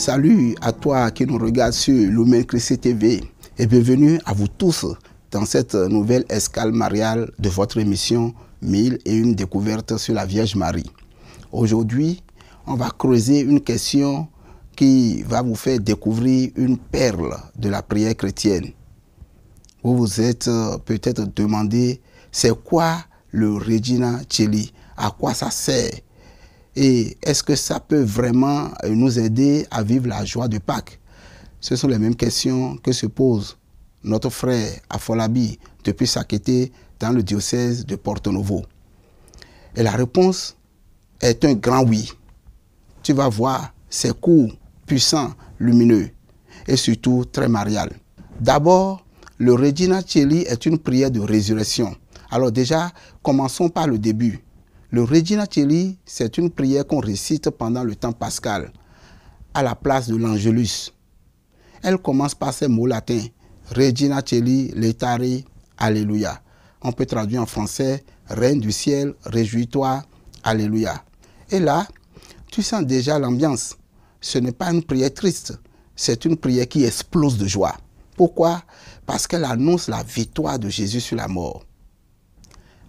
Salut à toi qui nous regarde sur Lumen Christi TV et bienvenue à vous tous dans cette nouvelle escale mariale de votre émission 1001 découvertes sur la Vierge Marie. Aujourd'hui, on va creuser une question qui va vous faire découvrir une perle de la prière chrétienne. Vous vous êtes peut-être demandé, c'est quoi le Regina Coeli? À quoi ça sert? Et est-ce que ça peut vraiment nous aider à vivre la joie de Pâques? Ce sont les mêmes questions que se pose notre frère Afolabi depuis sa quête dans le diocèse de Porto Novo. Et la réponse est un grand oui. Tu vas voir, c'est court, puissant, lumineux et surtout très marial. D'abord, le Regina Coeli est une prière de résurrection. Alors déjà, commençons par le début. Le Regina Coeli, c'est une prière qu'on récite pendant le temps pascal, à la place de l'Angelus. Elle commence par ces mots latins, Regina Coeli, Laetare, Alléluia. On peut traduire en français, Reine du ciel, réjouis-toi, Alléluia. Et là, tu sens déjà l'ambiance. Ce n'est pas une prière triste, c'est une prière qui explose de joie. Pourquoi? Parce qu'elle annonce la victoire de Jésus sur la mort.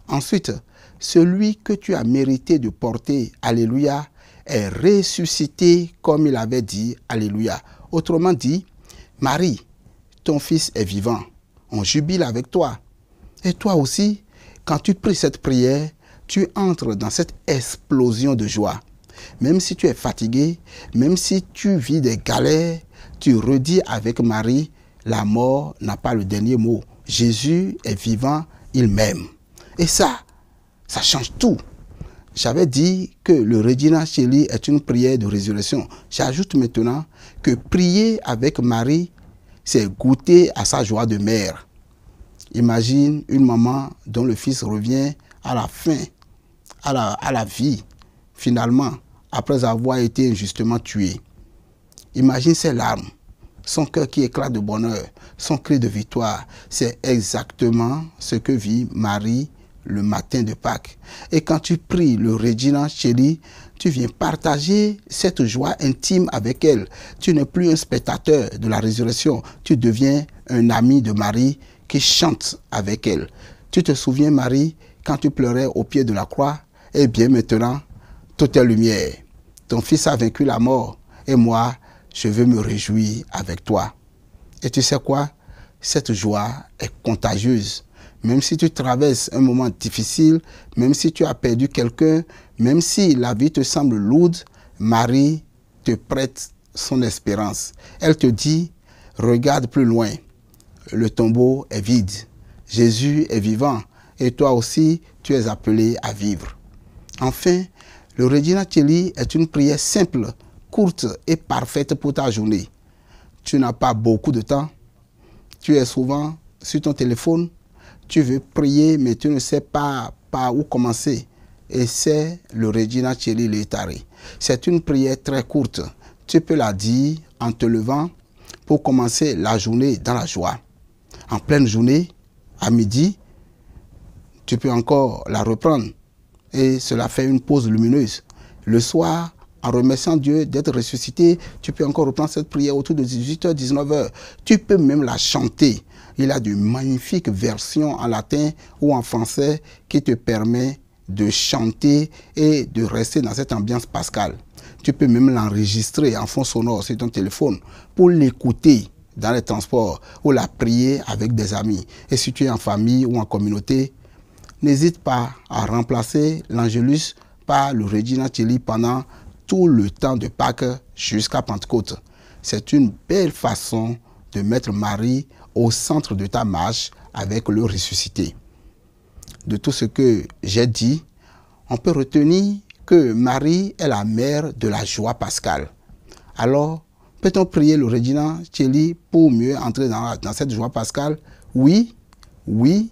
Ensuite, celui que tu as mérité de porter, Alléluia, est ressuscité comme il avait dit, Alléluia. Autrement dit, Marie, ton fils est vivant. On jubile avec toi. Et toi aussi, quand tu pries cette prière, tu entres dans cette explosion de joie. Même si tu es fatigué, même si tu vis des galères, tu redis avec Marie, la mort n'a pas le dernier mot. Jésus est vivant, il m'aime. Et ça change tout. J'avais dit que le Regina Coeli est une prière de résurrection. J'ajoute maintenant que prier avec Marie, c'est goûter à sa joie de mère. Imagine une maman dont le fils revient à la fin, à la vie, finalement, après avoir été injustement tué. Imagine ses larmes, son cœur qui éclate de bonheur, son cri de victoire. C'est exactement ce que vit Marie le matin de Pâques. Et quand tu pries le Regina Coeli, tu viens partager cette joie intime avec elle. Tu n'es plus un spectateur de la résurrection, tu deviens un ami de Marie qui chante avec elle. Tu te souviens, Marie, quand tu pleurais au pied de la croix? Eh bien maintenant, tout est lumière. Ton fils a vaincu la mort et moi, je veux me réjouir avec toi. Et tu sais quoi? Cette joie est contagieuse. Même si tu traverses un moment difficile, même si tu as perdu quelqu'un, même si la vie te semble lourde, Marie te prête son espérance. Elle te dit, regarde plus loin, le tombeau est vide, Jésus est vivant et toi aussi tu es appelé à vivre. Enfin, le Regina Coeli est une prière simple, courte et parfaite pour ta journée. Tu n'as pas beaucoup de temps, tu es souvent sur ton téléphone, tu veux prier, mais tu ne sais pas par où commencer. Et c'est le Regina Coeli Laetare. C'est une prière très courte. Tu peux la dire en te levant pour commencer la journée dans la joie. En pleine journée, à midi, tu peux encore la reprendre. Et cela fait une pause lumineuse. Le soir, en remerciant Dieu d'être ressuscité, tu peux encore reprendre cette prière autour de 18h, 19h. Tu peux même la chanter. Il y a de magnifiques versions en latin ou en français qui te permettent de chanter et de rester dans cette ambiance pascale. Tu peux même l'enregistrer en fond sonore sur ton téléphone pour l'écouter dans les transports ou la prier avec des amis. Et si tu es en famille ou en communauté, n'hésite pas à remplacer l'Angelus par le Regina Coeli pendant tout le temps de Pâques jusqu'à Pentecôte. C'est une belle façon de mettre Marie au centre de ta marche avec le ressuscité. De tout ce que j'ai dit, on peut retenir que Marie est la mère de la joie pascale. Alors, peut-on prier le Regina Coeli pour mieux entrer dans cette joie pascale? Oui, oui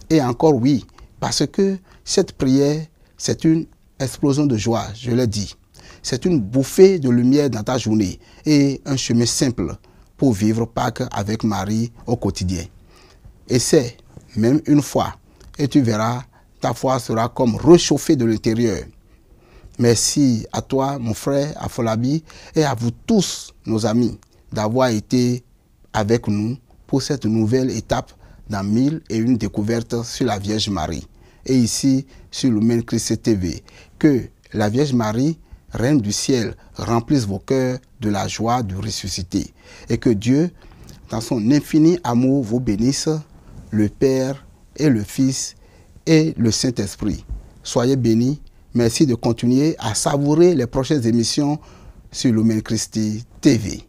et encore oui. Parce que cette prière, c'est une explosion de joie, je l'ai dit. C'est une bouffée de lumière dans ta journée et un chemin simple pour vivre Pâques avec Marie au quotidien. Essaie, même une fois, et tu verras, ta foi sera comme réchauffée de l'intérieur. Merci à toi, mon frère Afolabi, et à vous tous, nos amis, d'avoir été avec nous pour cette nouvelle étape dans 1001 découvertes sur la Vierge Marie. Et ici, sur Lumen Christi TV, que la Vierge Marie, Reine du ciel, remplisse vos cœurs de la joie du ressuscité. Et que Dieu, dans son infini amour, vous bénisse, le Père et le Fils et le Saint-Esprit. Soyez bénis. Merci de continuer à savourer les prochaines émissions sur Lumen Christi TV.